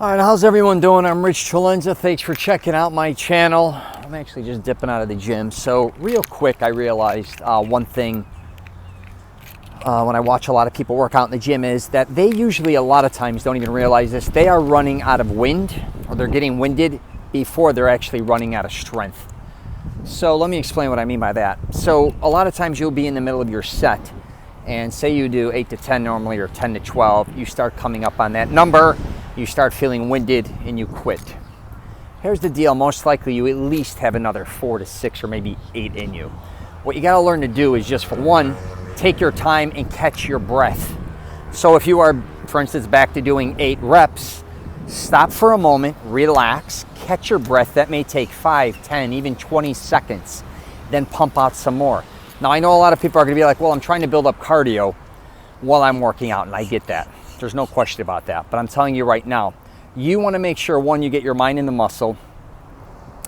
All right, how's everyone doing? I'm Rich CELENZA. Thanks for checking out my channel. I'm actually just dipping out of the gym. So real quick, I realized one thing when I watch a lot of people work out in the gym is that they usually a lot of times don't even realize this. They are running out of wind, or they're getting winded before they're actually running out of strength. So let me explain what I mean by that. So a lot of times you'll be in the middle of your set, and say you do 8 to 10 normally, or 10 to 12, you start coming up on that number, you start feeling winded, and you quit. Here's the deal, most likely you at least have another 4 to 6 or maybe 8 in you. What you gotta learn to do is just, for one, take your time and catch your breath. So if you are, for instance, back to doing 8 reps, stop for a moment, relax, catch your breath. That may take 5, 10, even 20 seconds, then pump out some more. Now, I know a lot of people are gonna be like, well, I'm trying to build up cardio while I'm working out, and I get that. There's no question about that. But I'm telling you right now, you wanna make sure, one, you get your mind in the muscle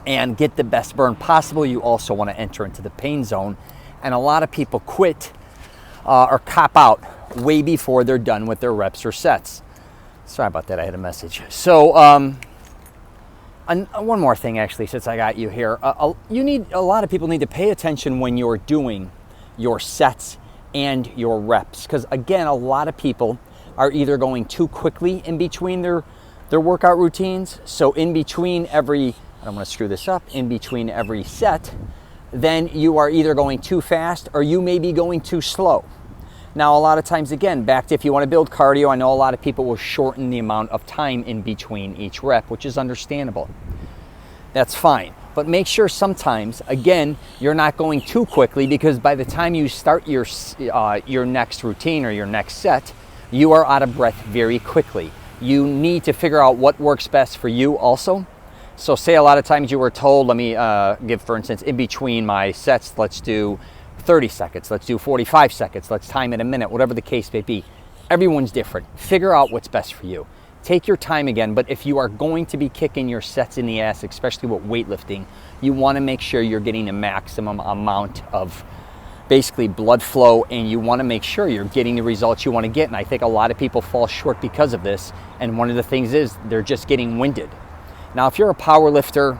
and get the best burn possible. You also wanna enter into the pain zone. And a lot of people quit or cop out way before they're done with their reps or sets. Sorry about that, I had a message. So, one more thing, actually, since I got you here. A lot of people need to pay attention when you're doing your sets and your reps. Because again, a lot of people are either going too quickly in between their workout routines. So in between every, I don't want to screw this up, in between every set, then you are either going too fast or you may be going too slow. Now, a lot of times, again, back to if you want to build cardio, I know a lot of people will shorten the amount of time in between each rep, which is understandable. That's fine. But make sure sometimes, again, you're not going too quickly, because by the time you start your next routine or your next set, you are out of breath very quickly. You need to figure out what works best for you also. So say a lot of times you were told, let me give, for instance, in between my sets, let's do 30 seconds, let's do 45 seconds, let's time it a minute, whatever the case may be. Everyone's different. Figure out what's best for you. Take your time again, but if you are going to be kicking your sets in the ass, especially with weightlifting, you want to make sure you're getting the maximum amount of basically blood flow, and you want to make sure you're getting the results you want to get. And I think a lot of people fall short because of this, and one of the things is they're just getting winded. Now, if you're a power lifter,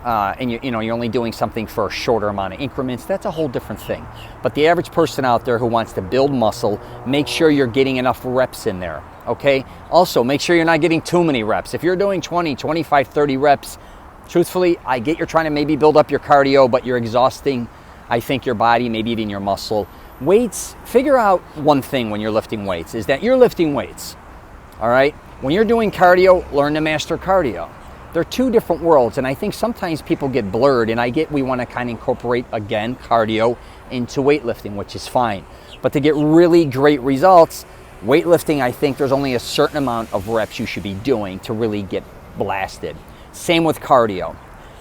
and you're only doing something for a shorter amount of increments, that's a whole different thing. But the average person out there who wants to build muscle, make sure you're getting enough reps in there, okay? Also, make sure you're not getting too many reps. If you're doing 20, 25, 30 reps, truthfully, I get you're trying to maybe build up your cardio, but you're exhausting, I think, your body, maybe even your muscle. Weights, figure out one thing when you're lifting weights, is that you're lifting weights, all right? When you're doing cardio, learn to master cardio. They're two different worlds, and I think sometimes people get blurred, and I get we want to kind of incorporate, again, cardio into weightlifting, which is fine. But to get really great results, weightlifting, I think there's only a certain amount of reps you should be doing to really get blasted. Same with cardio.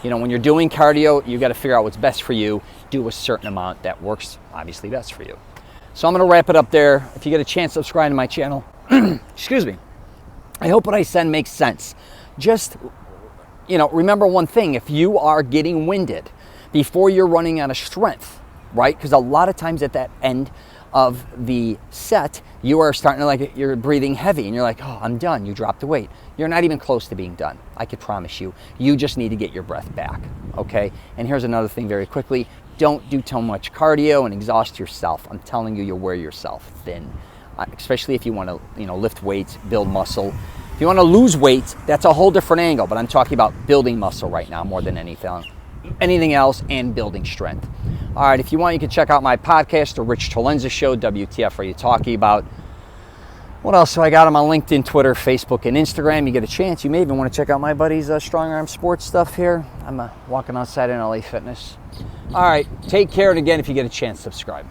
When you're doing cardio, you got to figure out what's best for you. Do a certain amount that works, obviously, best for you. So I'm going to wrap it up there. If you get a chance, subscribe to my channel. Excuse me. I hope what I said makes sense. Just remember one thing: if you are getting winded before you're running out of strength, right? Because a lot of times at that end of the set, you are starting to you're breathing heavy and you're like, oh, I'm done. You dropped the weight. You're not even close to being done. I could promise you. You just need to get your breath back, okay? And here's another thing very quickly. Don't do too much cardio and exhaust yourself. I'm telling you, you'll wear yourself thin, especially if you want to, lift weights, build muscle. If you want to lose weight, that's a whole different angle, but I'm talking about building muscle right now more than anything else, and building strength. All right, if you want, you can check out my podcast, The Rich CELENZA Show. WTF are you talking about? What else do I got? I'm on LinkedIn, Twitter, Facebook, and Instagram. You get a chance, you may even want to check out my buddy's Strong Arm Sports stuff here. I'm walking outside in LA Fitness. All right, take care, and again, if you get a chance, subscribe.